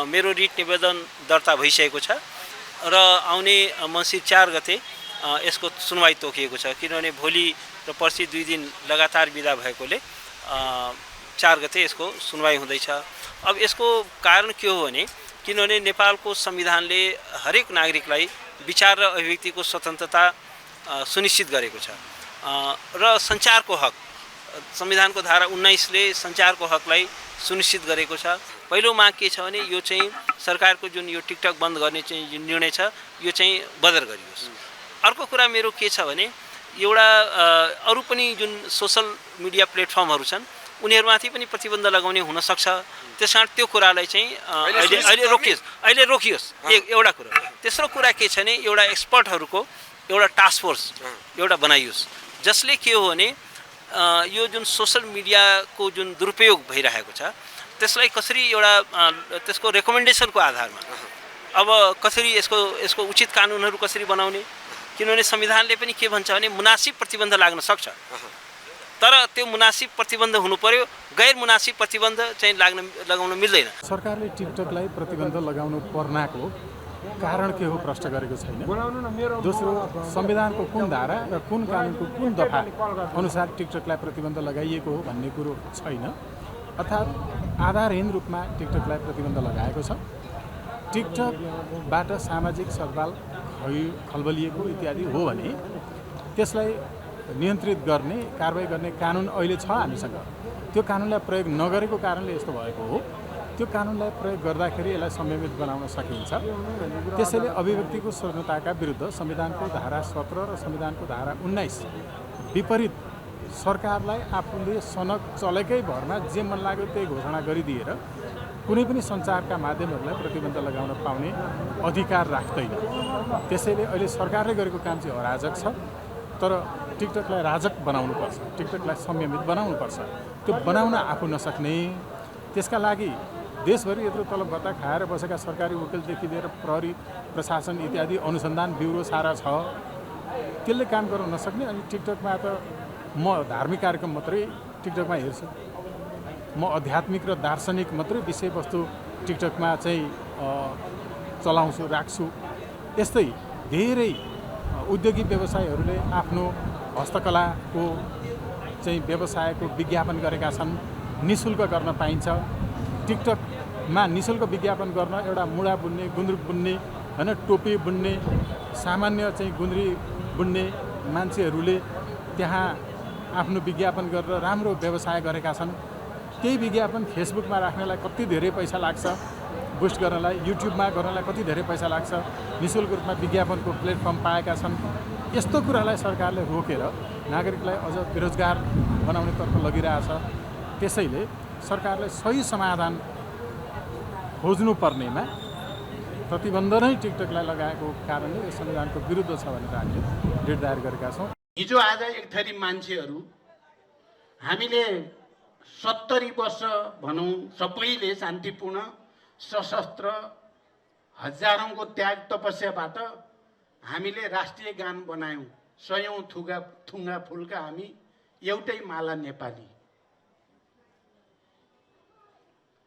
मेरो रिट निवेदन दर्ता भइसकेको छ र आउने मङ्सिर 4 गते यसको सुनवाई तोकिएको छ किनभने भोलि र पर्सि 2 दिन लगातार बिदा भएकोले 4 गते यसको सुनवाई हुँदैछ। अब यसको कारण के हो भने किनभने नेपालको संविधानले हरेक नागरिकलाई विचार र अभिव्यक्तिको स्वतन्त्रता सुनिश्चित गरेको छ र सञ्चारको हक संविधानको धारा 19 ले सञ्चारको हकलाई सुनिश्चित गरेको छ। पहिलो माग के छ भने यो चाहिँ सरकारको जुन यो टिकटक बन्द गर्ने चाहिँ जुन निर्णय छ यो चाहिँ बदर गरियोस्। अर्को कुरा मेरो के छ भने एउटा अरु पनि जुन सोशल मिडिया प्लेटफर्महरू छन् उनीहरुमाथि पनि प्रतिबन्ध लगाउने हुन सक्छ। त्यसकारण त्यो कुरालाई चाहिँ अहिले रोकियोस् एउटा कुरा। तेस्रो कुरा के छ भने एउटा एक्सपर्टहरुको एउटा टास्क फोर्स एउटा बनाइयोस् जसले के हो भने यो जुन सोशल मिडियाको जुन दुरुपयोग भइरहेको छ त्यसलाई कसरी एउटा त्यसको रेकमेन्डेसनको आधारमा अब कसरी यसको उचित कानुनहरु कसरी बनाउने किनभने संविधानले पनि के भन्छ भने मुनासिब प्रतिबन्ध लाग्न सक्छ तर त्यो मुनासिब प्रतिबन्ध हुनु पर्यो गैर मुनासिब प्रतिबन्ध चाहिँ लगाउन मिल्दैन। सरकारले टिकटकलाई प्रतिबन्ध लगाउनु पर्नाको कारण के हो प्रश्न गरेको छैन। दोस्रो संविधानको कुन धारा र कुन कानुनको कुन दफा अनुसार टिकटकलाई प्रतिबन्ध लगाइएको हो भन्ने कुरो छैन। अर्थात् आधारहीन रूपमा टिकटकलाई प्रतिबन्ध लगाएको छ। टिकटकबाट सामाजिक सद्भाव खलबलिएको इत्यादि हो भने त्यसलाई नियन्त्रित गर्ने कारबाही गर्ने कानुन अहिले छ हामीसँग। त्यो कानुनलाई प्रयोग नगरेको कारणले यस्तो भएको हो। त्यो कानुनलाई प्रयोग गर्दाखेरि यसलाई संयमित बनाउन सकिन्छ। त्यसैले अभिव्यक्तिको स्वतन्त्रताका विरुद्ध संविधानको धारा 17 र संविधानको धारा 19 विपरीत सरकारलाई आफूले सनक चलेकै भरमा जे मन लाग्यो त्यही घोषणा गरिदिएर कुनै पनि सञ्चारका माध्यमहरूलाई प्रतिबन्ध लगाउन पाउने अधिकार राख्दैन। त्यसैले अहिले सरकारले गरेको काम चाहिँ अराजक छ तर टिकटकलाई राजक बनाउनुपर्छ, टिकटकलाई संयमित बनाउनुपर्छ। त्यो बनाउन आफू नसक्ने त्यसका लागि देशभरि यत्रो तलब भत्ता खाएर बसेका सरकारी वकिलदेखि लिएर प्रहरी प्रशासन इत्यादि अनुसन्धान ब्युरो सारा छ त्यसले काम गर्न नसक्ने। अनि टिकटकमा त म धार्मिक कार्यक्रम मात्रै टिकटकमा हेर्छु, म आध्यात्मिक र दार्शनिक मात्रै विषयवस्तु टिकटकमा चाहिँ चलाउँछु राख्छु। यस्तै धेरै उद्योगी व्यवसायीहरूले आफ्नो हस्तकलाको चाहिँ व्यवसायको विज्ञापन गरेका छन्। निशुल्क गर्न पाइन्छ। टिकटकमा निशुल्क विज्ञापन गर्न एउटा मुढा बुन्ने गुन्द्रुक बुन्ने हैन टोपी बुन्ने सामान्य चाहिँ गुन्द्री बुन्ने मान्छेहरूले त्यहाँ आफ्नो विज्ञापन गरेर राम्रो व्यवसाय गरेका छन्। त्यही विज्ञापन फेसबुकमा राख्नलाई कति धेरै पैसा लाग्छ, बुस्ट गर्नलाई युट्युबमा गर्नलाई कति धेरै पैसा लाग्छ। निशुल्क रूपमा विज्ञापनको प्लेटफर्म पाएका छन्। यस्तो कुरालाई सरकारले रोकेर नागरिकलाई अझ बेरोजगार बनाउनेतर्फ लगिरहेछ। त्यसैले सरकारले सही समाधान खोज्नुपर्नेमा प्रतिबन्ध नै टिकटकलाई लगाएको कारणले यो संविधानको विरुद्ध छ भनेर हामीले रिट दायर गरेका छौँ। हिजो आज एक थरी मान्छेहरू हामीले 70 वर्ष भनौँ सबैले शान्तिपूर्ण सशस्त्र हजारौंको त्याग तपस्याबाट हामीले राष्ट्रिय गान बनायौं। सयौं थुङ्गा फुलका हामी एउटै माला नेपाली।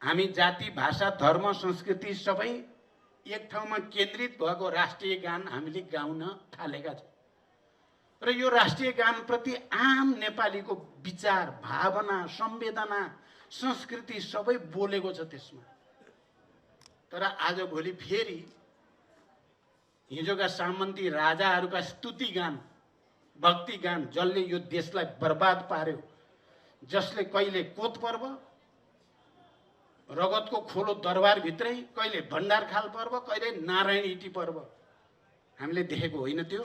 हामी जाति भाषा धर्म संस्कृति सबै एक ठाउँमा केन्द्रित भएको राष्ट्रिय गान हामीले गाउन थालेका छौं र यो राष्ट्रिय गान प्रति आम नेपालीको विचार भावना संवेदना संस्कृति सबै बोलेको छ त्यसमा। तर आज भोलि फेरि हिजोका सामन्ती राजाहरूका स्तुति गान भक्ति गान जसले यो देशलाई बर्बाद पार्यो, जसले कहिले कोत पर्व रगतको खोलो दरबार भित्रै कहिले भण्डारखाल पर्व कहिले नारायण इटी पर्व हामीले देखेको होइन। त्यो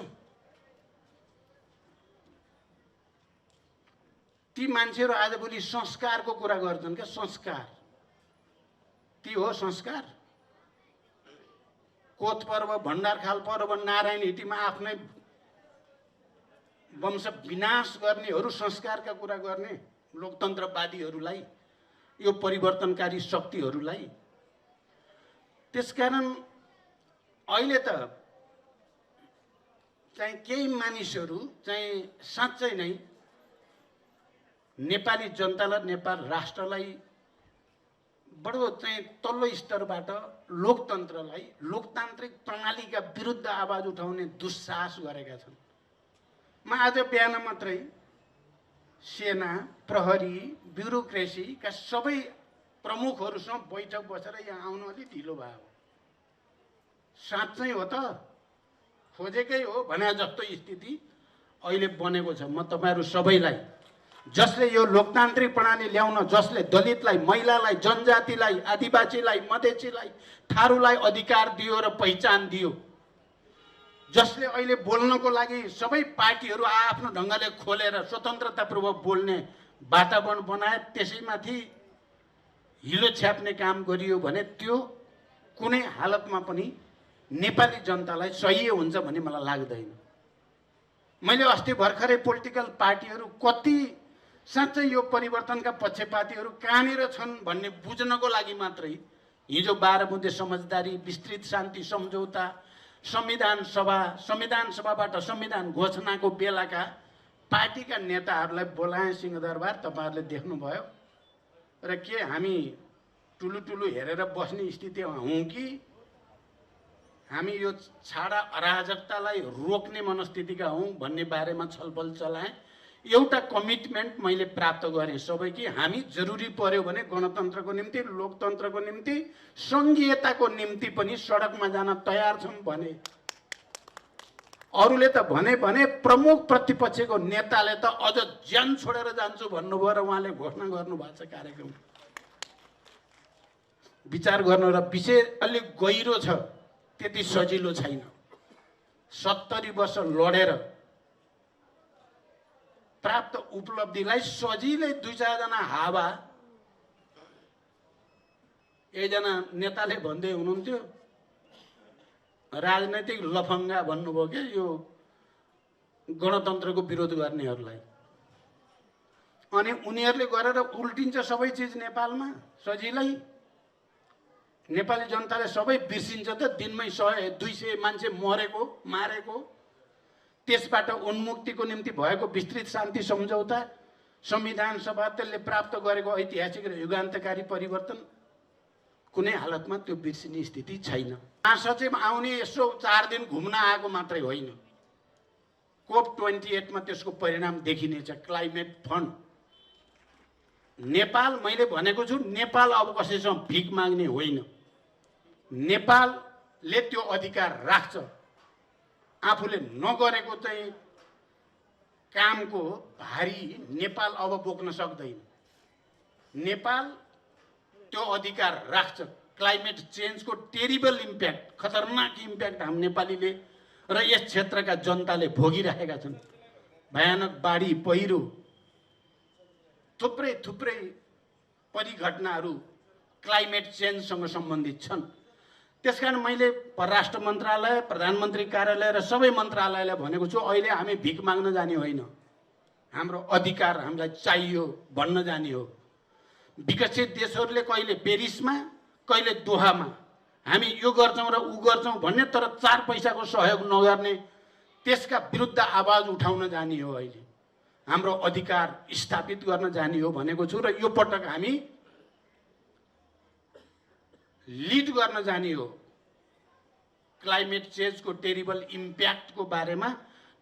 ती मान्छेहरू आजभोलि संस्कारको कुरा गर्छन् क्या। संस्कार ती हो संस्कार। कोत पर्व भण्डारखाल पर्व नारायण हिटीमा आफ्नै वंश विनाश गर्नेहरू संस्कारका कुरा गर्ने लोकतन्त्रवादीहरूलाई यो परिवर्तनकारी शक्तिहरूलाई। त्यसकारण अहिले त चाहिँ केही मानिसहरू चाहिँ साँच्चै नै नेपाली जनतालाई नेपाल राष्ट्रलाई बडो चाहिँ तल्लो स्तरबाट लोकतन्त्रलाई लोकतान्त्रिक प्रणालीका विरुद्ध आवाज उठाउने दुस्साहस गरेका छन्। म आज बिहान मात्रै सेना प्रहरी ब्युरोक्रेसीका सबै प्रमुखहरूसँग बैठक बसेर यहाँ आउनु अलि ढिलो भयो। साँच्चै हो त खोजेकै हो भने जस्तो स्थिति अहिले बनेको छ। म तपाईहरु सबैलाई जसले यो लोकतान्त्रिक प्रणाली ल्याउन, जसले दलितलाई, महिलालाई, जनजातिलाई, आदिवासीलाई, मधेसीलाई, थारूलाई अधिकार दियो र पहिचान दियो, जसले अहिले बोल्नको लागि सबै पार्टीहरू आफ्नो ढङ्गले खोलेर स्वतन्त्रतापूर्वक बोल्ने वातावरण बनाए, त्यसैमाथि हिलो छ्याप्ने काम गरियो भने त्यो कुनै हालतमा पनि नेपाली जनतालाई सही हुन्छ भन्ने मलाई लाग्दैन। मैले अस्ति भर्खरै पोलिटिकल पार्टीहरू कति साँच्चै यो परिवर्तनका पक्षपातीहरू कहाँनिर छन् भन्ने बुझ्नको लागि मात्रै हिजो 12 बुँदे समझदारी, विस्तृत शान्ति सम्झौता, संविधान सभाबाट संविधान घोषणाको बेलाका पार्टीका नेताहरूलाई बोलाए सिंहदरबार। तपाईहरुले देख्नुभयो र के हामी टुलु हेरेर बस्ने स्थितिमा हौं कि हामी यो छाडा अराजकतालाई रोक्ने मनस्थितिका हौं भन्ने बारेमा छलफल चलाए। एउटा कमिटमेन्ट मैले प्राप्त गरेँ सबै कि हामी जरुरी पर्यो भने गणतन्त्रको निम्ति, लोकतन्त्रको निम्ति, संघीयताको निम्ति पनि सडकमा जान तयार छौं भने। अरूले त भने प्रमुख प्रतिपक्षको नेताले त अझ ज्यान छोडेर जान्छु भन्नुभयो र उहाँले घोषणा गर्नुभएको छ कार्यक्रम। विचार गर्नु र विषय अलि गहिरो छ, त्यति सजिलो छैन। 70 वर्ष लडेर प्राप्त उपलब्धिलाई सजिलै 2-4 जना हावा, एकजना नेताले भन्दै हुनुहुन्थ्यो राजनैतिक लफङ्गा भन्नुभयो के यो गणतन्त्रको विरोध गर्नेहरूलाई। अनि उनीहरूले गरेर उल्टिन्छ सबै चिज नेपालमा सजिलै। नेपाली जनताले सबै बिर्सिन्छ त दिनमै 100-200 मान्छे मरेको, मारेको, त्यसबाट उन्मुक्तिको निम्ति भएको विस्तृत शान्ति सम्झौता, संविधान सभा, त्यसले प्राप्त गरेको ऐतिहासिक र युगान्तकारी परिवर्तन कुनै हालतमा त्यो बिर्सिने स्थिति छैन। महासचिव आउने यसो 4 दिन घुम्न आएको मात्रै होइन, COP28 मा त्यसको परिणाम देखिनेछ। क्लाइमेट फन्ड नेपाल, मैले भनेको छु नेपाल अब कसैसँग भिख माग्ने होइन। नेपालले त्यो अधिकार राख्छ। आफूले नगरेको चाहिँ कामको भारी नेपाल अब बोक्न सक्दैन। नेपाल त्यो अधिकार राख्छ। क्लाइमेट चेन्जको टेरिबल इम्प्याक्ट, खतरनाक इम्प्याक्ट हामी नेपालीले र यस क्षेत्रका जनताले भोगिरहेका छन्। भयानक बाढी, पहिरो, थुप्रै परिघटनाहरू क्लाइमेट चेन्जसँग सम्बन्धित छन्। त्यसकारण मैले परराष्ट्र मन्त्रालय, प्रधानमन्त्री कार्यालय र सबै मन्त्रालयलाई भनेको छु, अहिले हामी भिख माग्न जाने होइन, हाम्रो अधिकार हामीलाई चाहियो भन्न जाने हो। विकसित देशहरूले कहिले पेरिसमा, कहिले दोहामा हामी यो गर्छौं र उ गर्छौं भन्ने, तर 4 पैसाको सहयोग नगर्ने, त्यसका विरुद्ध आवाज उठाउन जाने हो। अहिले हाम्रो अधिकार स्थापित गर्न जाने हो भनेको छु र यो पटक हामी लिड गर्न जाने हो। क्लाइमेट चेन्जको टेरिबल इम्प्याक्टको बारेमा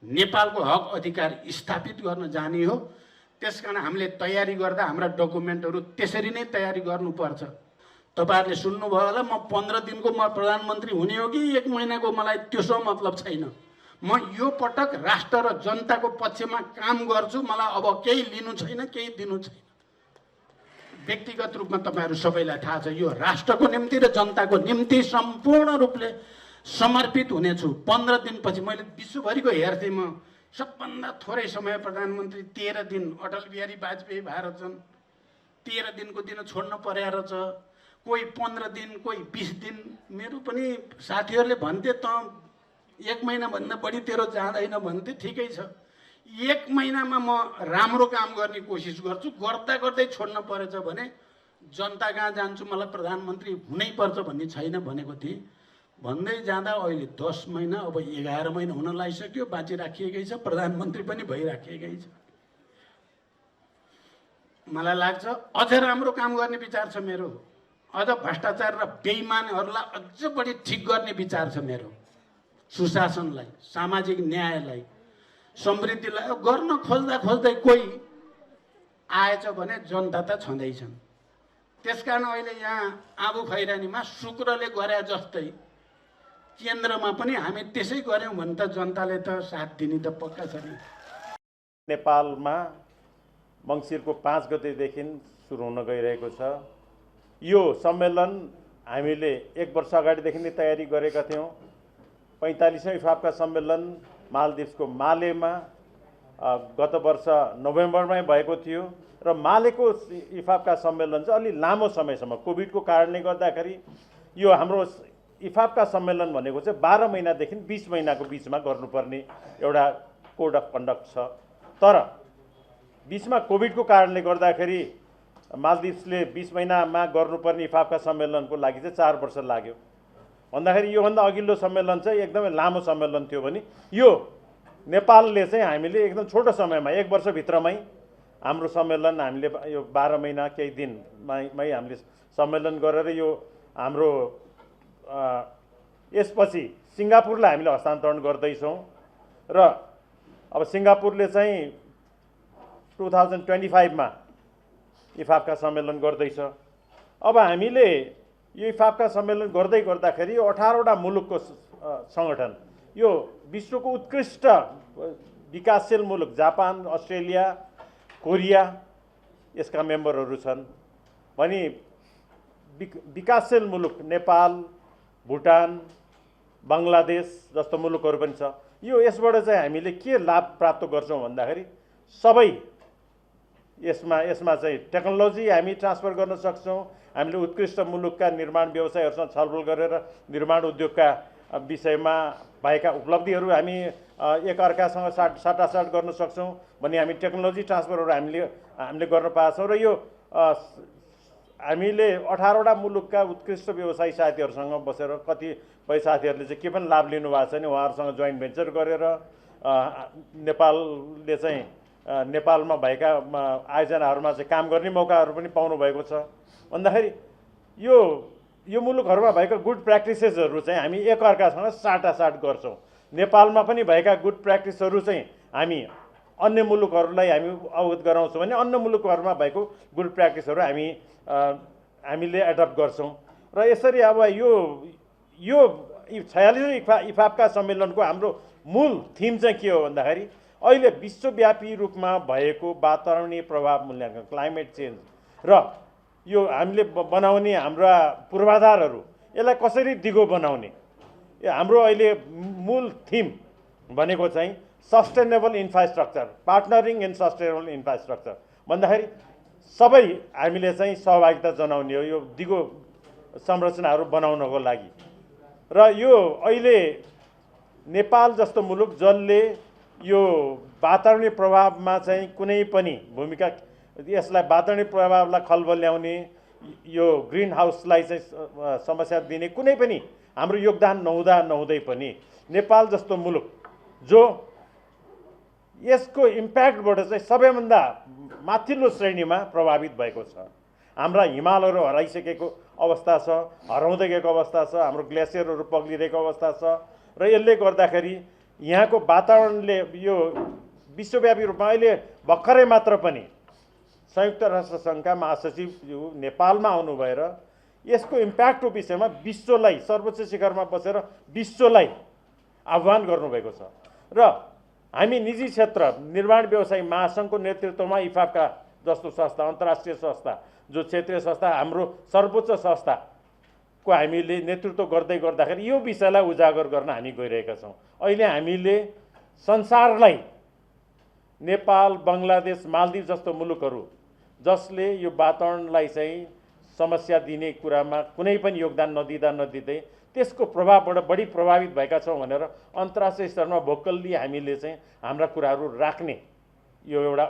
नेपालको हक अधिकार स्थापित गर्न जाने हो। त्यसकारण हामीले तयारी गर्दा हाम्रा डकुमेन्टहरू त्यसरी नै तयारी गर्नुपर्छ। तपाईहरुले सुन्नुभयो होला, म 15 दिनको म प्रधानमन्त्री हुने हो कि 1 महिनाको, मलाई त्यसो मतलब छैन। म यो पटक राष्ट्र र जनताको पक्षमा काम गर्छु। मलाई अब केही लिनु छैन, केही दिनु छैन। व्यक्तिगत रूपमा तपाईहरु सबैलाई थाहा छ, यो राष्ट्रको निम्ति र जनताको निम्ति सम्पूर्ण रूपले समर्पित हुनेछु। 15 दिनपछि मैले विश्वभरिको हेर्थे, म सबभन्दा थोरै समय प्रधानमन्त्री 13 दिन अटल बिहारी वाजपेयी भएर छन्। 13 दिनको दिन छोड्न पर्याएर छ, कोही 15 दिन, कोही 20 दिन। मेरो पनि साथीहरूले भन्थे त 1 महिना भन्दा बढी तेरो जाँदैन भन्थे। ठिकै छ, 1 महिनामा म राम्रो काम गर्ने कोसिस गर्छु। गर्दा गर्दै छोड्न परेछ भने जनता कहाँ जान्छु, मलाई प्रधानमन्त्री हुनै पर्छ भन्ने छैन भनेको थिएँ। भन्दै जाँदा अहिले 10 महिना, अब 11 महिना हुन लागिसक्यो, बाँची राखिएकै छ, प्रधानमन्त्री पनि भइराखिएकै छ। मलाई लाग्छ अझ राम्रो काम गर्ने विचार छ मेरो। अझ भ्रष्टाचार र बेइमानहरूलाई अझ बढी ठिक गर्ने विचार छ मेरो। सुशासनलाई, सामाजिक न्यायलाई, समृद्धिलाई गर्न खोज्दा खोज्दै कोही आएछ भने जनता त छँदैछन्। त्यसकारण अहिले यहाँ आबु खैरानीमा शुक्रले गरे जस्तै केन्द्रमा पनि हामी त्यसै गर्यौँ भने त जनताले त साथ दिने त पक्का छ नि। नेपालमा मङ्सिरको 5 गतेदेखि सुरु हुन गइरहेको छ। यो सम्मेलन हामीले 1 वर्ष अगाडिदेखि नै तयारी गरेका थियौँ। 45औं इफाफका सम्मेलन मालदिप्सको मालेमा गत वर्ष नोभेम्बरमै भएको थियो र मालेको इफाफका सम्मेलन चाहिँ अलि लामो समयसम्म कोभिडको कारणले गर्दाखेरि यो हाम्रो इफाफका सम्मेलन भनेको चाहिँ 12 महिनादेखि 20 महिनाको बिचमा गर्नुपर्ने एउटा कोड अफ कन्डक्ट छ। तर बिचमा कोभिडको कारणले गर्दाखेरि मालदिप्सले 20 महिनामा गर्नुपर्ने इफाफका सम्मेलनको लागि चाहिँ 4 वर्ष लाग्यो। भन्दाखेरि योभन्दा अघिल्लो सम्मेलन चाहिँ एकदमै लामो सम्मेलन थियो भने यो नेपालले चाहिँ हामीले एकदम छोटो समयमा 1 वर्षभित्रमै हाम्रो सम्मेलन हामीले यो 12 महिना केही दिनमै हामीले सम्मेलन गरेर यो हाम्रो यसपछि सिङ्गापुरलाई हामीले हस्तान्तरण गर्दैछौँ र अब सिङ्गापुरले चाहिँ 2025 मा इफाफका सम्मेलन गर्दैछ। अब हामीले यो इफाफका सम्मेलन गर्दै गर्दाखेरि 18वटा मुलुकको सङ्गठन, यो विश्वको उत्कृष्ट विकासशील मुलुक जापान, अस्ट्रेलिया, कोरिया यसका मेम्बरहरू छन् भने विकासशील मुलुक नेपाल, भुटान, बङ्गलादेश जस्तो मुलुकहरू पनि छ। यो यसबाट चाहिँ हामीले के लाभ प्राप्त गर्छौँ भन्दाखेरि सबै यसमा चाहिँ टेक्नोलोजी हामी ट्रान्सफर गर्न सक्छौँ। हामीले उत्कृष्ट मुलुकका निर्माण व्यवसायहरूसँग छलफल गरेर निर्माण उद्योगका विषयमा भएका उपलब्धिहरू हामी एकअर्कासँग साटासाट गर्न सक्छौँ भने हामी टेक्नोलोजी ट्रान्सफरहरू हामीले गर्न पाएछौँ र यो हामीले 18वटा मुलुकका उत्कृष्ट व्यवसायी साथीहरूसँग बसेर कतिपय साथीहरूले चाहिँ के पनि लाभ लिनुभएको छ नि उहाँहरूसँग जोइन्ट भेन्चर गरेर नेपालले चाहिँ नेपालमा भएका आयोजनाहरूमा चाहिँ काम गर्ने मौकाहरू पनि पाउनु भएको छ। भन्दाखेरि यो मुलुकहरूमा भएका गुड प्र्याक्टिसेसहरू चाहिँ हामी एकअर्कासँग साटासाट गर्छौँ। नेपालमा पनि भएका गुड प्र्याक्टिसहरू चाहिँ हामी अन्य मुलुकहरूलाई हामी अवगत गराउँछौँ भने अन्य मुलुकहरूमा भएको गुड प्र्याक्टिसहरू हामीले एडप्ट गर्छौँ र यसरी अब यो 46औं इफाफका सम्मेलनको हाम्रो मूल थिम चाहिँ के हो भन्दाखेरि अहिले विश्वव्यापी रूपमा भएको वातावरणीय प्रभाव मूल्याङ्कन, क्लाइमेट चेन्ज र यो हामीले बनाउने हाम्रा पूर्वाधारहरू यसलाई कसरी दिगो बनाउने, हाम्रो अहिले मूल थिम भनेको चाहिँ sustainable infrastructure, partnering in sustainable infrastructure भन्दाखेरि सबै हामीले चाहिँ सहभागिता जनाउने हो यो दिगो संरचनाहरू बनाउनको लागि। र यो अहिले नेपाल जस्तो मुलुक जसले यो वातावरणीय प्रभावमा चाहिँ कुनै पनि भूमिका, यसलाई वातावरणीय प्रभावलाई खलबल ल्याउने, यो ग्रिन हाउसलाई चाहिँ समस्या दिने कुनै पनि हाम्रो योगदान नहुँदै पनि नेपाल जस्तो मुलुक जो यसको इम्प्याक्टबाट चाहिँ सबैभन्दा माथिल्लो श्रेणीमा प्रभावित भएको छ। हाम्रा हिमालहरू हराइसकेको अवस्था छ, हराउँदै गएको अवस्था छ, हाम्रो ग्लेसियरहरू पग्लिरहेको अवस्था छ र यसले गर्दाखेरि यहाँको वातावरणले यो विश्वव्यापी रूपमा अहिले भर्खरै मात्र पनि संयुक्त राष्ट्र सङ्घका महासचिवज्यू नेपालमा आउनु भएर यसको इम्प्याक्टको विषयमा विश्वलाई सर्वोच्च शिखरमा बसेर विश्वलाई आह्वान गर्नुभएको छ र हामी निजी क्षेत्र निर्माण व्यवसायी महासङ्घको नेतृत्वमा इफाफका जस्तो संस्था, अन्तर्राष्ट्रिय संस्था, जो क्षेत्रीय संस्था, हाम्रो सर्वोच्च संस्थाको हामीले नेतृत्व गर्दाखेरि यो विषयलाई उजागर गर्न हामी गइरहेका छौँ। अहिले हामीले संसारलाई नेपाल, बङ्गलादेश, मालदिव जस्तो मुलुकहरू जसले यो वातावरणलाई चाहिँ समस्या दिने कुरामा कुनै पनि योगदान नदिँदै त्यसको प्रभावबाट बढी प्रभावित भएका छौँ भनेर अन्तर्राष्ट्रिय स्तरमा भोकल्ली हामीले चाहिँ हाम्रा कुराहरू राख्ने यो एउटा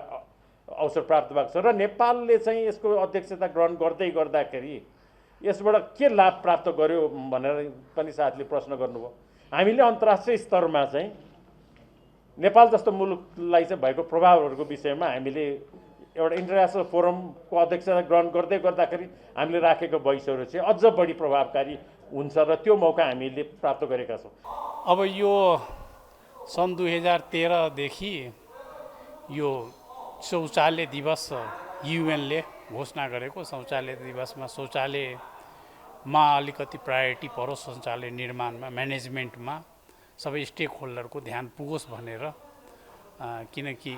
अवसर प्राप्त भएको छ र नेपालले चाहिँ यसको अध्यक्षता ग्रहण गर्दाखेरि यसबाट के लाभ प्राप्त गर्यो भनेर पनि साथीले प्रश्न गर्नुभयो। हामीले अन्तर्राष्ट्रिय स्तरमा चाहिँ नेपाल जस्तो मुलुकलाई चाहिँ भएको प्रभावहरूको विषयमा हामीले एउटा इन्टरनेसनल फोरमको अध्यक्षता ग्रहण गर्दै गर्दाखेरि हामीले राखेको बहसहरू चाहिँ अझ बढी प्रभावकारी हुन्छ र त्यो मौका हामीले प्राप्त गरेका छौँ। अब यो सन् 2013देखि यो शौचालय दिवस युएनले घोषणा गरेको शौचालय दिवसमा शौचालयमा अलिकति प्रायोरिटी परोस्, शौचालय निर्माणमा म्यानेजमेन्टमा सबै स्टेक होल्डरको ध्यान पुगोस् भनेर, किनकि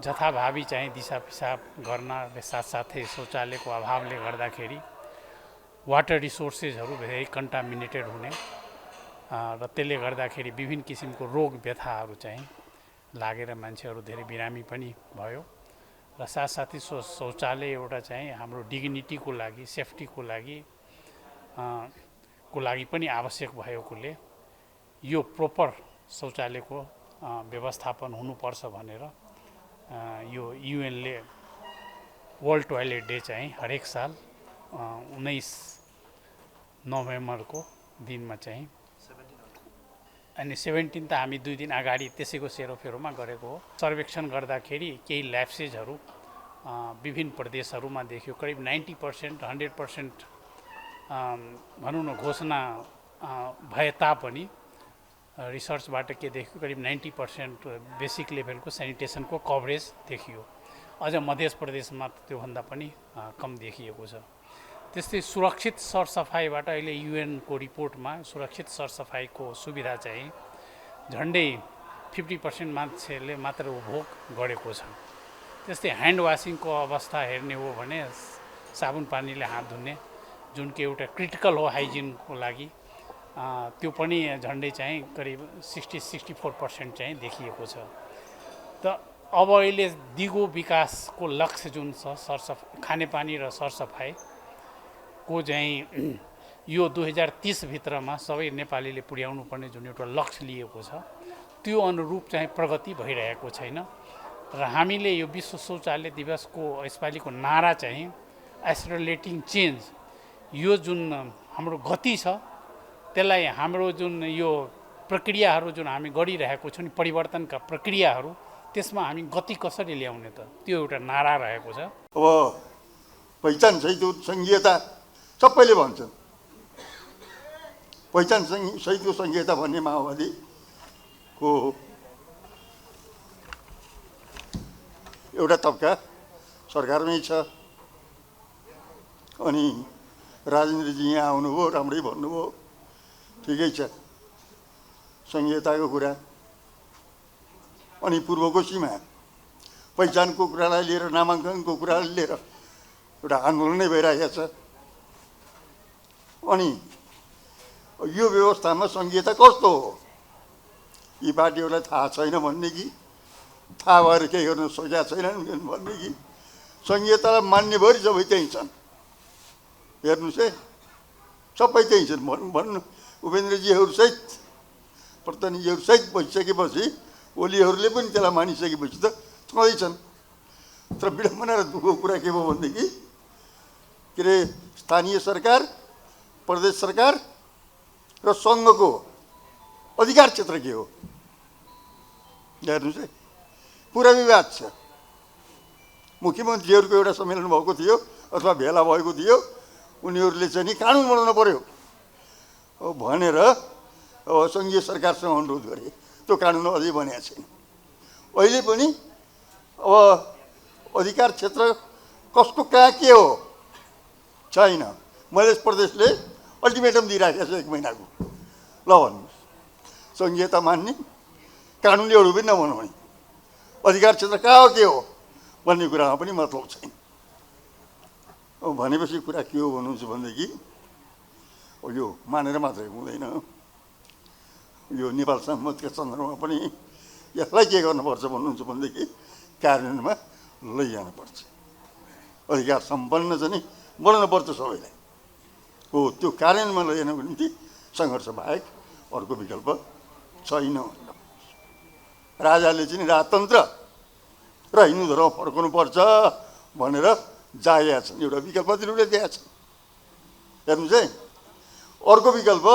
जथाभावी चाहिँ दिशा पिसाब गर्नले साथसाथै शौचालयको अभावले गर्दाखेरि वाटर रिसोर्सेसहरू धेरै कन्टामिनेटेड हुने र त्यसले गर्दाखेरि विभिन्न किसिमको रोग व्यथाहरू चाहिँ लागेर मान्छेहरू धेरै बिरामी पनि भयो र साथसाथै शौचालय एउटा चाहिँ हाम्रो डिग्निटीको लागि, सेफ्टीको लागि पनि आवश्यक भएकोले यो प्रोपर शौचालयको व्यवस्थापन हुनुपर्छ भनेर यो युएनले वर्ल्ड टोयलेट डे चाहिँ हरेक साल 19 नोभेम्बरको दिनमा चाहिँ अनि 17 त हामी 2 दिन अगाडि त्यसैको सेरोफेरोमा गरेको हो। सर्वेक्षण गर्दाखेरि केही ल्याप्सेजहरू विभिन्न प्रदेशहरूमा देखियो। करिब 90% 100% भनौँ न घोषणा भए तापनि रिसर्चबाट के देखियो, करिब 90% बेसिक लेभलको सेनिटेसनको कभरेज देखियो। अझ मध्य प्रदेशमा त्योभन्दा पनि कम देखिएको छ। त्यस्तै सुरक्षित सरसफाइबाट अहिले युएनको रिपोर्टमा सुरक्षित सरसफाइको सुविधा चाहिँ झन्डै 50% मान्छेले मात्र उपभोग गरेको छ। त्यस्तै ह्यान्ड वासिङको अवस्था हेर्ने हो भने साबुन पानीले हात धुने जुन कि एउटा क्रिटिकल हो हाइजिनको लागि, त्यो पनि झन्डै चाहिँ करिब 60-64% चाहिँ देखिएको छ। त अब अहिले दिगो विकासको लक्ष्य जुन छ खानेपानी र सरसफाइको चाहिँ यो 2030 भित्रमा सबै नेपालीले पुर्याउनु पर्ने जुन एउटा लक्ष्य लिएको छ त्यो अनुरूप चाहिँ प्रगति भइरहेको छैन र हामीले यो विश्व शौचालय दिवसको यसपालिको नारा चाहिँ एक्सेलरेटिङ चेन्ज, यो जुन हाम्रो गति छ त्यसलाई हाम्रो जुन यो प्रक्रियाहरू जुन हामी गरिरहेको छौँ नि परिवर्तनका प्रक्रियाहरू, त्यसमा हामी गति कसरी ल्याउने त त्यो एउटा नारा रहेको छ। अब पहिचान सहितको सङ्घीयता सबैले भन्छन्, पहिचान सहितको सङ्घीयता भन्ने माओवादीको एउटा तबका सरकारमै छ। अनि राजेन्द्रजी यहाँ आउनुभयो, राम्रै भन्नुभयो, ठिकै छ सङ्घीयताको कुरा। अनि पूर्वको सीमा पहिचानको कुरालाई लिएर, नामाङ्कनको कुरालाई लिएर एउटा आन्दोलनै भइरहेको छ। अनि यो व्यवस्थामा सङ्घीयता कस्तो हो यी पार्टीहरूलाई थाहा छैन भन्ने कि थाहा भएर केही गर्न सकेका छैनन् भन्ने कि सङ्घीयतालाई मान्नेभरि सबै त्यहीँ छन्। हेर्नुहोस् है, सबै त्यहीँ छन् भन्नु। उपेन्द्रजीहरूसहित प्रतिनिधिहरूसहित बसिसकेपछि ओलीहरूले पनि त्यसलाई मानिसकेपछि त छँदैछन्। तर विडम्बना र दुःखको कुरा के भयो भनेदेखि के अरे स्थानीय सरकार, प्रदेश सरकार र सङ्घको अधिकार क्षेत्र के हो हेर्नुहोस् है, पुरा विवाद छ। मुख्यमन्त्रीहरूको एउटा सम्मेलन भएको थियो अथवा भेला भएको थियो, उनीहरूले चाहिँ नि कानुन बनाउनु पर्यो भनेर सङ्घीय सरकारसँग अनुरोध गरे। त्यो कानुन अझै बनेको छैन। अहिले पनि अब अधिकार क्षेत्र कसको कहाँ के हो छैन। मध्य प्रदेशले अल्टिमेटम दिइराखेको छ 1 महिनाको। ल भन्नुहोस्, सङ्घीयता मान्ने, कानुनले अरू पनि नबनाउने, अधिकार क्षेत्र कहाँ हो के हो भन्ने कुरामा पनि मतलब छैन। भनेपछि कुरा के हो भन्नुहुन्छ भनेदेखि यो मानेर मात्रै हुँदैन। यो नेपाल संसदका सन्दर्भमा पनि यसलाई के गर्नुपर्छ भन्नुहुन्छ भनेदेखि कार्यान्वयनमा लैजानुपर्छ। अधिकार सम्पन्न चाहिँ बनाउनुपर्छ सबैलाई हो। त्यो कार्यान्वयनमा लैजानको निम्ति सङ्घर्ष बाहेक अर्को विकल्प छैन। राजाले चाहिँ राजतन्त्र र हिन्दू धर्म फर्काउनुपर्छ भनेर जागेका छन्। एउटा विकल्प तिनीहरूले दिएका छन्। हेर्नुहोस् है, अर्को विकल्प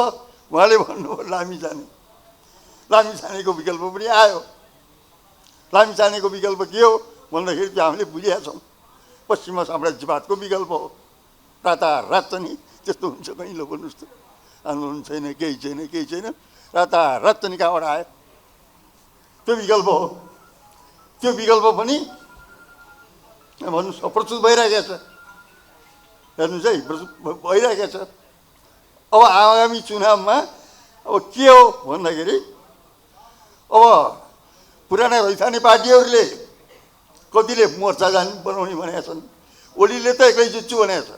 उहाँले भन्नुभयो लामी जाने। लामी जानेको विकल्प पनि आयो। लामी जानेको विकल्प के हो भन्दाखेरि चाहिँ हामीले बुझेका छौँ पश्चिमा साम्राज्यवादको विकल्प हो। रातारात चाहिँ नि त्यस्तो हुन्छ कहीँ ल भन्नुहोस् त, आन्दोलन छैन, केही छैन, रातारात चाहिँ कहाँबाट आयो? त्यो विकल्प हो। त्यो विकल्प पनि भन्नुहोस् प्रस्तुत भइरहेको छ। हेर्नुहोस् है, प्रस्तुत भइरहेको छ। अब आगामी चुनावमा अब के हो भन्दाखेरि अब पुराना रैथाने पार्टीहरूले कतिले मोर्चा बनाउने भनेका छन्। ओलीले त एक्लै जित्छु भनेको छ।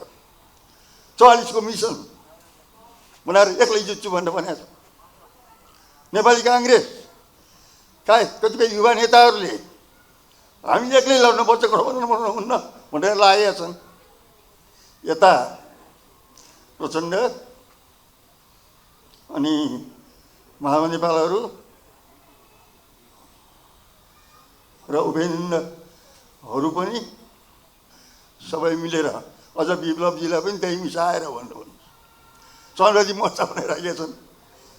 44 को मिसन बनाएर एक्लै जित्छु भनेर भनेको छ। नेपाली काङ्ग्रेस कतिपय युवा नेताहरूले हामी एक्लै लड्नुपर्छ, गठबन्धन हुन्न भनेर लागेका छन्। यता प्रचण्ड अनि महानेपालहरू र उपेन्द्रहरू पनि सबै मिलेर अझ विप्लवजीलाई पनि त्यही मिसाएर भन्नु समाजवादी मोर्चा बनाइराखेका छन्।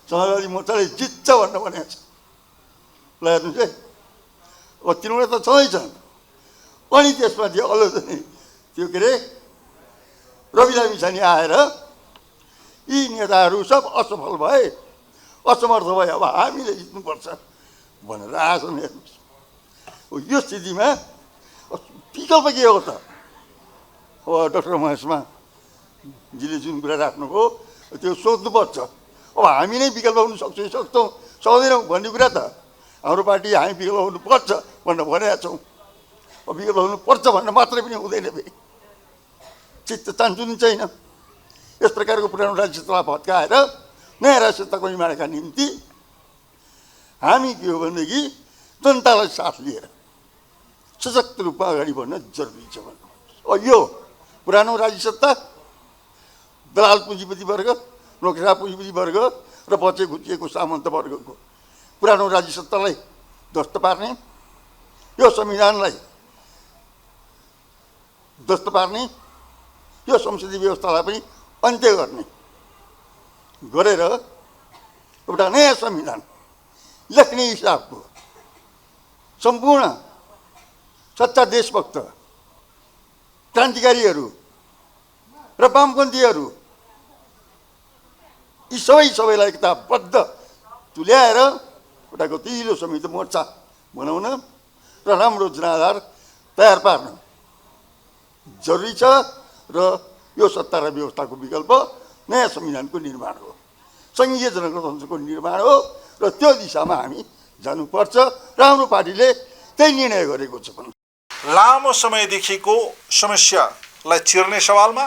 समाजवादी मोर्चाले जित्छ भनेर भनेको छ। ल हेर्नुहोस् है, अब तिनीहरू त छँदैछन्। अनि त्यसपछि अझ त्यो के अरे रविला मिसानी आएर यी नेताहरू सब असफल भए, असमर्थ भए, अब हामीले जित्नुपर्छ भनेर आएछन्। हेर्नुहोस् यो स्थितिमा विकल्प के हो त? अब डाक्टर महेशमाजीले जुन कुरा राख्नुभयो त्यो सोध्नुपर्छ। अब हामी नै विकल्प हुनु सक्छौँ सक्दैनौँ भन्ने कुरा त हाम्रो पार्टी हामी विकल्प हुनुपर्छ भनेर भनेका छौँ। अब विकल्प हुनुपर्छ भनेर मात्रै पनि हुँदैन, फेरि चित्त चान्चुन छैन। यस प्रकारको पुरानो राज्य सत्तालाई भत्काएर नयाँ राज्य सत्ताको निर्माणका निम्ति हामी के हो भनेदेखि जनतालाई साथ लिएर सशक्त रूपमा अगाडि बढ्न जरुरी छ भन्नु। यो पुरानो राज्य सत्ता दलाल पुँजीपति वर्ग, नोकरा पुँजीपति वर्ग र बचे खुचिएको सामन्त वर्गको पुरानो राज्य सत्तालाई ध्वस्त पार्ने, यो संविधानलाई ध्वस्त पार्ने, यो संसदीय व्यवस्थालाई पनि अन्त्य गर्ने गरेर एउटा नयाँ संविधान लेख्ने हिसाबको सम्पूर्ण सच्चा देशभक्त क्रान्तिकारीहरू र वामपन्थीहरू यी सबैलाई एकताबद्ध तुल्याएर एउटा गतिलो संयुक्त मोर्चा बनाउन र राम्रो जनाधार तयार पार्न जरुरी छ। र यो सत्ता र व्यवस्थाको विकल्प नयाँ संविधानको निर्माण हो, सङ्घीय जनगणतन्त्रको निर्माण हो र त्यो दिशामा हामी जानुपर्छ र हाम्रो पार्टीले त्यही निर्णय गरेको छ। लामो समयदेखिको समस्यालाई चिर्ने सवालमा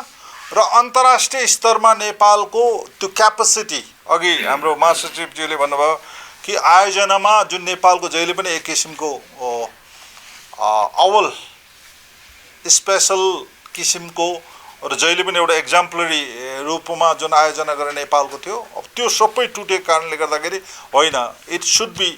र अन्तर्राष्ट्रिय स्तरमा नेपालको त्यो क्यापेसिटी, अघि हाम्रो महासचिवज्यूले भन्नुभयो कि आयोजनामा जुन नेपालको जहिले पनि एक किसिमको अवल स्पेसल किसिमको र जहिले पनि एउटा एक्जाम्पलरी रूपमा जुन आयोजना गरेर नेपालको थियो, अब त्यो सबै टुटेको कारणले गर्दाखेरि होइन, इट सुड बी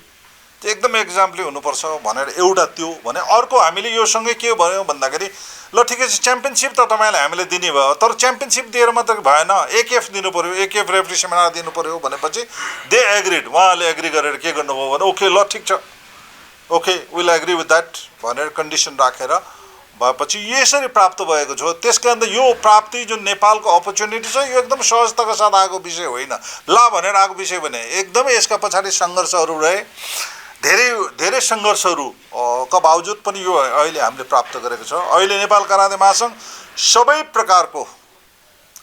एकदम एक्जाम्पली हुनुपर्छ भनेर एउटा त्यो भने। अर्को हामीले योसँगै के भन्यो भन्दाखेरि ल ठिकै छ, च्याम्पियनसिप त तपाईँलाई हामीले दिने भयो, तर च्याम्पियनसिप दिएर मात्रै भएन, एकेएफ दिनु पऱ्यो, एकेएफ रेफ्री सेमिनार दिनु पऱ्यो भनेपछि दे एग्रिड, उहाँले एग्री गरेर के गर्नुभयो भने ओके ल ठिक छ, okay will agree with that भनेर कन्डिसन राखेर भएपछि यसरी प्राप्त भएको छ। त्यस कारण यो प्राप्ति जुन नेपालको अपर्च्युनिटी छ यो एकदम सहजताका साथ आएको विषय होइन, ला भनेर आएको विषय भने एकदमै यसका पछाडि सङ्घर्षहरू रहे, धेरै सङ्घर्षहरूका बावजुद पनि यो अहिले हामीले प्राप्त गरेको छ। अहिले नेपाल कराते महासङ्घ सबै प्रकारको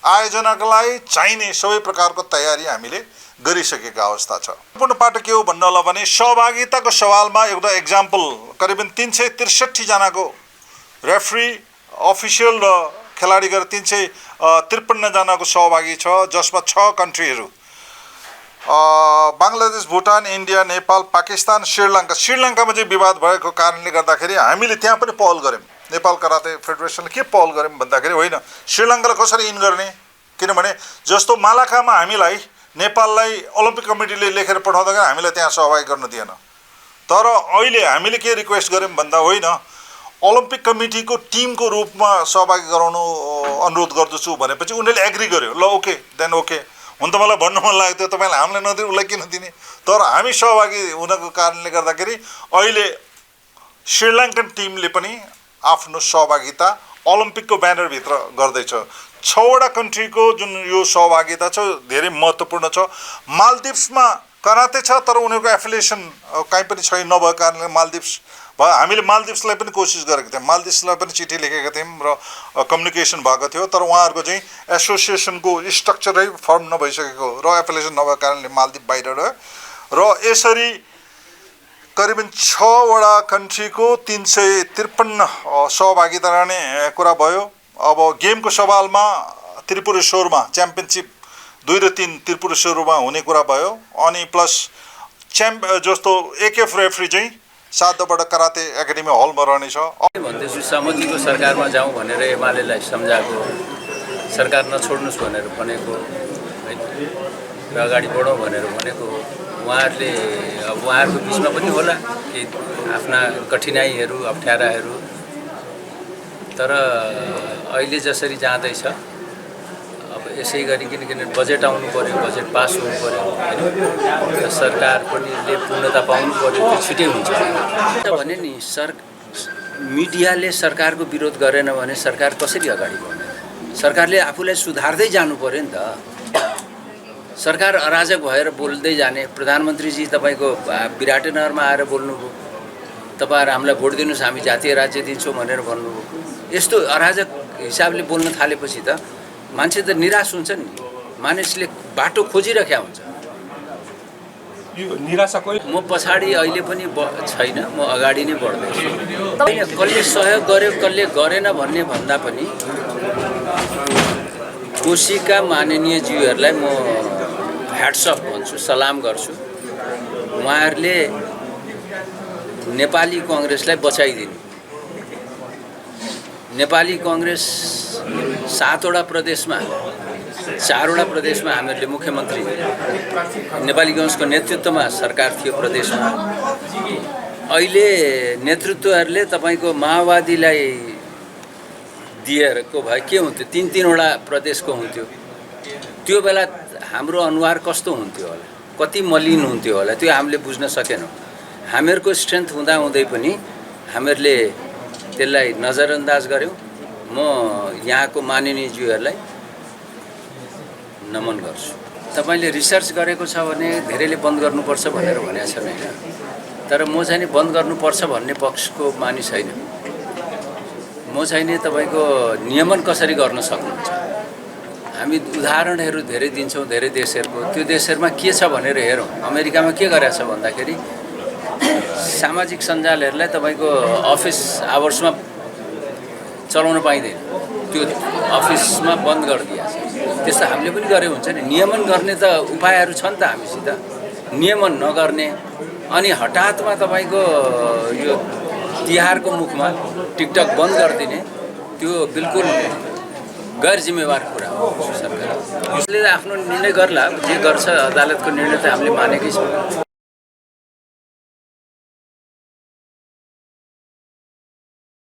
आयोजनाका लागि चाहिने सबै प्रकारको तयारी हामीले गरिसकेको अवस्था छ। सम्पूर्ण पाटो के हो भन्नु होला भने सहभागिताको सवालमा एउटा एक्जाम्पल करिबन 363 जनाको रेफ्री, अफिसियल र खेलाडी गरेर 353 जनाको सहभागी छ, जसमा 6 कन्ट्रीहरू बङ्गलादेश, भुटान, इन्डिया, नेपाल, पाकिस्तान, श्रीलङ्का। श्रीलङ्कामा चाहिँ विवाद भएको कारणले गर्दाखेरि हामीले त्यहाँ पनि पहल गऱ्यौँ। नेपाल कराते फेडरेसनले के पहल गऱ्यौँ भन्दाखेरि होइन, श्रीलङ्कालाई कसरी इन गर्ने, किनभने जस्तो मालाखामा हामीलाई नेपाललाई ओलम्पिक कमिटीले लेखेर पठाउँदाखेरि हामीलाई त्यहाँ सहभागी गर्न दिएन, तर अहिले हामीले के रिक्वेस्ट गऱ्यौँ भन्दा होइन, ओलम्पिक कमिटीको टिमको रूपमा सहभागी गराउनु अनुरोध गर्दछु भनेपछि उनीहरूले एग्री गर्यो। ल ओके देन ओके, हुन त मलाई भन्नु मन लागेको थियो तपाईँले हामीलाई नदिनु उसलाई किन दिने, तर हामी सहभागी हुनको कारणले गर्दाखेरि अहिले श्रीलङ्कन टिमले पनि आफ्नो सहभागिता ओलम्पिकको ब्यानरभित्र गर्दैछ। 6वटा कन्ट्रीको जुन यो सहभागिता छ धेरै महत्त्वपूर्ण छ। मालदिप्समा कराते छ तर उनीहरूको एफिलिएसन कहीँ पनि छैन, नभएको कारणले मालदिप्स भयो। हामीले मालदिप्सलाई पनि कोसिस गरेको थियौँ, मालदिप्सलाई पनि चिठी लेखेका थियौँ र कम्युनिकेसन भएको थियो, तर उहाँहरूको चाहिँ एसोसिएसनको स्ट्रक्चरै फर्म नभइसकेको र एफिलिएसन नभएको कारणले मालदिप बाहिर रह्यो। र यसरी करिबन 6वटा कन्ट्रीको 353 सहभागिता रहने कुरा भयो। अब गेमको सवालमा त्रिपुरेश्वरमा च्याम्पियनसिप 2 र 3 त्रिपुरेश्वरमा हुने कुरा भयो। अनि प्लस जस्तो एकेएफ रेफ्री चाहिँ 7वटा कराते एकाडेमी हलमा रहनेछ। भन्दैछु सहमतिको सरकारमा जाउँ भनेर एमालेलाई सम्झाएको, सरकार नछोड्नुहोस् भनेर भनेको होइन र अगाडि बढौँ भनेर भनेको। उहाँहरूले अब उहाँहरूको बिचमा पनि होला कि आफ्ना कठिनाइहरू अप्ठ्याराहरू, तर अहिले जसरी जाँदैछ अब यसै गरी किनकि बजेट आउनु पऱ्यो, बजेट पास हुनु पऱ्यो होइन, सरकार पनि पूर्णता पाउनु पऱ्यो, त्यो छिटै हुन्छ भने नि। मिडियाले सरकारको विरोध गरेन भने सरकार कसरी अगाडि बढ्ने? सरकारले आफूलाई सुधार्दै जानु पऱ्यो नि त। सरकार अराजक भएर बोल्दै जाने, प्रधानमन्त्रीजी तपाईँको विराटनगरमा आएर बोल्नुभयो, तपाईँहरू हामीलाई भोट दिनुहोस् हामी जातीय राज्य दिन्छौँ भनेर भन्नुभयो। यस्तो अराजक हिसाबले बोल्न थालेपछि त मान्छे त निराश हुन्छ नि, मानिसले बाटो खोजिरहेका हुन्छ। म पछाडि अहिले पनि छैन, म अगाडि नै बढ्दैछु। कसले सहयोग गर्यो कसले गरेन भन्ने भन्दा पनि कोशीका माननीय ज्यूहरूलाई म ह्याट्स अफ भन्छु, सलाम गर्छु। उहाँहरूले नेपाली कङ्ग्रेसलाई बचाइदिनु। नेपाली कङ्ग्रेस 7वटा प्रदेशमा 4वटा प्रदेशमा हामीहरूले मुख्यमन्त्री नेपाली कङ्ग्रेसको नेतृत्वमा सरकार थियो प्रदेशमा। अहिले नेतृत्वहरूले तपाईँको माओवादीलाई दिएको भए के हुन्थ्यो? 3-3वटा प्रदेशको हुन्थ्यो। त्यो बेला हाम्रो अनुहार कस्तो हुन्थ्यो होला, कति मलिन हुन्थ्यो होला, त्यो हामीले बुझ्न सकेनौँ। हामीहरूको स्ट्रेन्थ हुँदाहुँदै पनि हामीहरूले त्यसलाई नजरअन्दाज गऱ्यौँ। म यहाँको माननीय ज्यूहरूलाई नमन गर्छु। तपाईँले रिसर्च गरेको छ भने धेरैले बन्द गर्नुपर्छ भनेर भनेको छैन होइन, तर म चाहिँ नि बन्द गर्नुपर्छ भन्ने पक्षको मानिस होइन। म चाहिँ नि तपाईँको नियमन कसरी गर्न सक्नुहुन्छ। हामी उदाहरणहरू धेरै दिन्छौँ धेरै देशहरूको, त्यो देशहरूमा के छ भनेर हेरौँ। अमेरिकामा के गरेछ भन्दाखेरि सामाजिक सञ्जालहरूलाई तपाईँको अफिस आवर्समा चलाउन पाइँदैन, त्यो अफिसमा बन्द गरिदिएको छ। त्यस्तो हामीले पनि गरे हुन्छ नि। नियमन गर्ने त उपायहरू छन् त हामीसित, नियमन नगर्ने अनि हठातमा तपाईँको यो तिहारको मुखमा टिकटक बन्द गरिदिने, त्यो बिल्कुल गैर जिम्मेवार कुरा हो। सरकार उसले आफ्नो निर्णय गर्ला, जे गर्छ अदालतको निर्णय त हामीले मानेकै छौँ।